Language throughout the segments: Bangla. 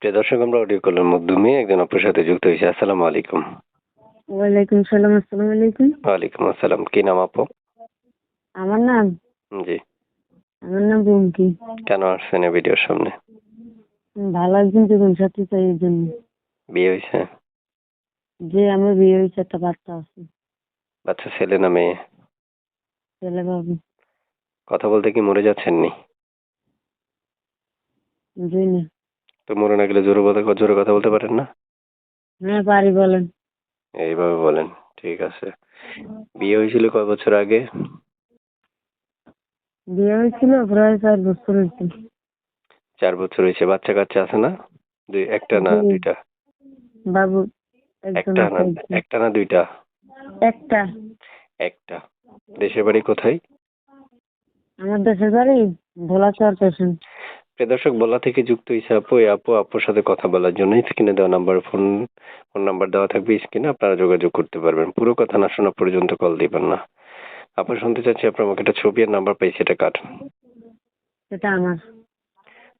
প্রিয় দর্শক, আমরা অডিও কলের মাধ্যমে একজন আপুর সাথে যুক্ত হয়েছি। আসসালামু আলাইকুম। ওয়ালাইকুম সালাম। আসসালামু আলাইকুম। ওয়ালাইকুম আসসালাম। কি নাম আপু? আমার নাম জি। আমার নাম রুমকি। কেন আসছেন এই ভিডিওর সামনে? ভালো একজন জীবন সাথী চাই এই জন্য। বিয়ে হয়েছে? যে আমার বিয়ে হয়েছে, একটা বাচ্চা আছে। বাচ্চা ছেলে না মেয়ে? ছেলে বাবু। কথা বলতে কি মরে যাচ্ছেন নি? জি না। তো মরে না গেলে জোরে কথা বলতে পারেন না? হ্যাঁ পারি, বলেন। এইভাবে বলেন। ঠিক আছে। বিয়ে হয়েছিল কয় বছর আগে? বিয়ে হয়েছিল প্রায় 4 বছর হয়েছে। 4 বছর হয়েছে। বাচ্চা কাচ্চা আছে না? একটা না জি, দুইটা? বাবু একজন একটা না আছে। একটা না দুইটা? একটা। একটা। দেশের বাড়ি কোথায়? আমার দেশের বাড়ি ভোলাচর স্টেশন। প্রিয় দর্শক, বলা থেকে যুক্ত হয়েছে আপু। এই আপুর সাথে কথা বলার জন্য স্ক্রিনে দেওয়া নাম্বার ফোন নাম্বার দেওয়া থাকবে স্ক্রিনে, আপনারা যোগাযোগ করতে পারবেন। পুরো কথা না শোনা পর্যন্ত কল দিবেন না। আপু, শুনতে চাচ্ছি আপনার আমাকে একটা ছবি আর নাম্বার পাইছি, এটা কার? সেটা আমার।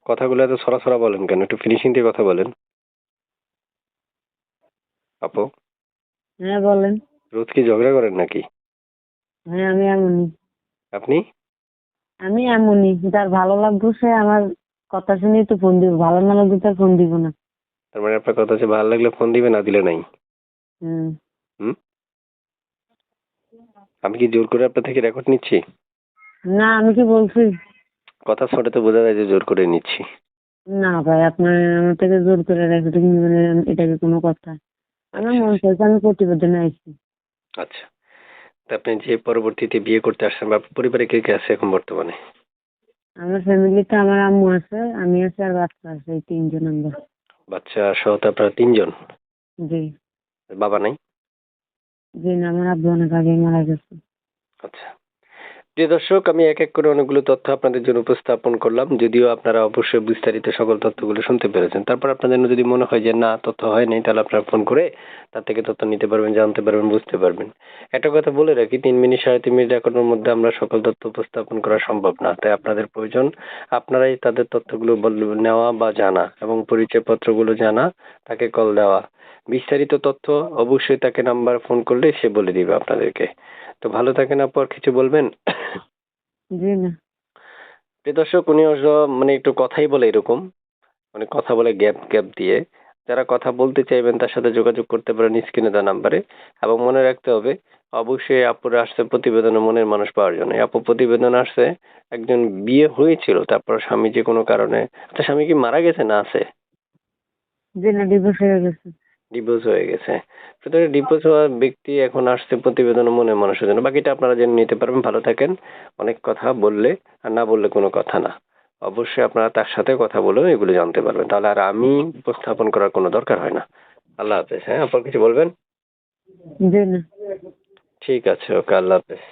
কথাগুলো এত ছড়া বলেন কেন? একটু ফিনিশিং দিয়ে কথা বলেন আপু। হ্যাঁ বলেন। রোজ কি ঝগড়া করেন নাকি হ্যাঁ আমি এমনই। আপনি? আমি এমনই, যার ভালো লাগবে সে আমার কথা শুনে তো ফোন দিব, ভালো না লাগবে তার ফোন দিব না। তার মানে আপনার কথা হচ্ছে ভালো লাগলে ফোন দিবে, না দিলে নাই। হুম। হুম। আমি কি জোর করে আপনার থেকে রেকর্ড নিচ্ছি? না, আমি কি বলছি? কথা শুনে তো বোঝা যায় যে জোর করে নিচ্ছি। না ভাই, আপনার আমার থেকে জোর করে রেকর্ডিং নেবেন, এটা কি কোনো কথা? আমার আচ্ছা মন চাইছে, আমি প্রতিবেদনে আইছি। আচ্ছা। তা আপনি যে পরবর্তীতে বিয়ে করতে আসছেন, বা পরিবারে কে কে আছে এখন বর্তমানে? আমার ফ্যামিলিতে আমার আম্মু আছে, আমি আছে, আর বাচ্চা আছে, এই 3 জন আমরা। বাচ্চা সহ তো আপনারা 3 জন? জি। বাবা নাই? জি না, আমার আব্বু অনেক আগে মারা গেছে। আচ্ছা। প্রিয় দর্শক, আমি এক এক করে অনেকগুলো তথ্য আপনাদের জন্য উপস্থাপন করলাম, যদিও আপনারা অবশ্যই বিস্তারিত সকল তথ্যগুলো শুনতে পেরেছেন। তারপর আপনাদের যদি মনে হয় যে না, তথ্য হয় নাই, তাহলে আপনারা ফোন করে তার থেকে তথ্য নিতে পারবেন, জানতে পারবেন, বুঝতে পারবেন। একটা কথা বলে রাখি, 3 মিনিট 3.5 মিনিট রেকর্ডের মধ্যে আমরা সকল তথ্য উপস্থাপন করা সম্ভব না। তাই আপনাদের প্রয়োজন আপনারাই তাদের তথ্যগুলো নেওয়া বা জানা, এবং পরিচয়পত্রগুলো জানা, তাকে কল দেওয়া। বিস্তারিত তথ্য অবশ্যই তাকে নাম্বার ফোন করলে সে বলে দিবে আপনাদেরকে। তো ভালো থাকেন আপু, আর কিছু বলবেন? জি না। প্রিয় দর্শক, উনি অবশ্য মানে একটু কথাই বলে এরকম, মানে কথা বলে গ্যাপ গ্যাপ দিয়ে। যারা কথা বলতে চাইবেন তার সাথে যোগাযোগ করতে পারেন স্ক্রিনে দেওয়া নাম্বারে। এবং মনে রাখতে হবে, অবশ্যই আপুরা আসছে প্রতিবেদনে মনের মানুষ পাওয়ার জন্য। আপু প্রতিবেদন আসছে একজন বিয়ে হয়েছিল, তারপর স্বামী যে কোনো কারণে, আচ্ছা স্বামী কি মারা গেছে না আছে? জি না, ডিভোর্স হয়ে গেছে। ডিভোর্স হয়ে গেছে। সুতরাং ডিভোর্স হওয়া ব্যক্তি এখন আসছে প্রতিবেদন মনের মানুষের জন্য। বাকিটা আপনারা জেনে নিতে পারবেন। ভালো থাকেন। অনেক কথা বললে আর না বললে কোনো কথা না। অবশ্যই আপনারা তার সাথে কথা বলেও এগুলো জানতে পারবেন। তাহলে আর আমি উপস্থাপন করার কোনো দরকার হয় না। আল্লাহ হাফেজ। হ্যাঁ, আপনার কিছু বলবেন? জি না। ঠিক আছে, ওকে, আল্লাহ হাফেজ।